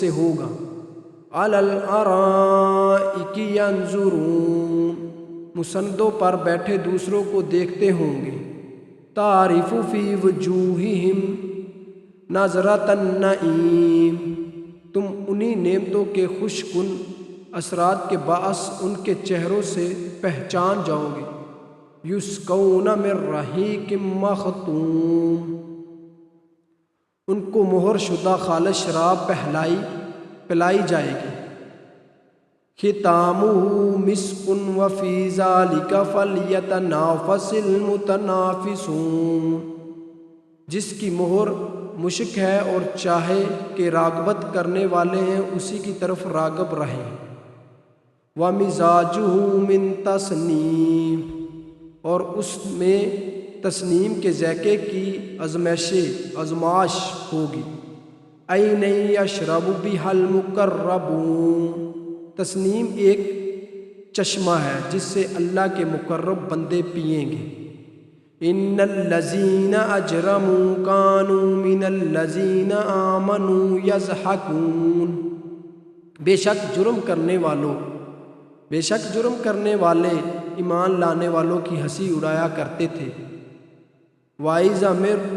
سے ہوگا۔ علی الارائک ینظرون، مسندوں پر بیٹھے دوسروں کو دیکھتے ہوں گے۔ تعرف فی وجوہہم نظرۃ النعیم، تم انہی نعمتوں کے خوش کن اثرات کے باعث ان کے چہروں سے پہچان جاؤ گے۔ یسقون من رحیق مختوم، ان کو مہر شدہ خالص شراب پلائی جائے گی۔ ختامہ مسک وفی ذلک فلیتنافس المتنافسون، جس کی مہر مشک ہے اور چاہے کہ راغبت کرنے والے ہیں اسی کی طرف راغب رہیں۔ ومزاجہ من تسنیم، اور اس میں تسنیم کے ذائقے کی آزمائش ہوگی۔ عین یشرب بہا المقربون، تسنیم ایک چشمہ ہے جس سے اللہ کے مقرب بندے پئیں گے۔ ان الذین اجرموا کانوا من الذین آمنوا یضحکون، بے شک جرم کرنے والے ایمان لانے والوں کی ہنسی اڑایا کرتے تھے۔ وَإِذَا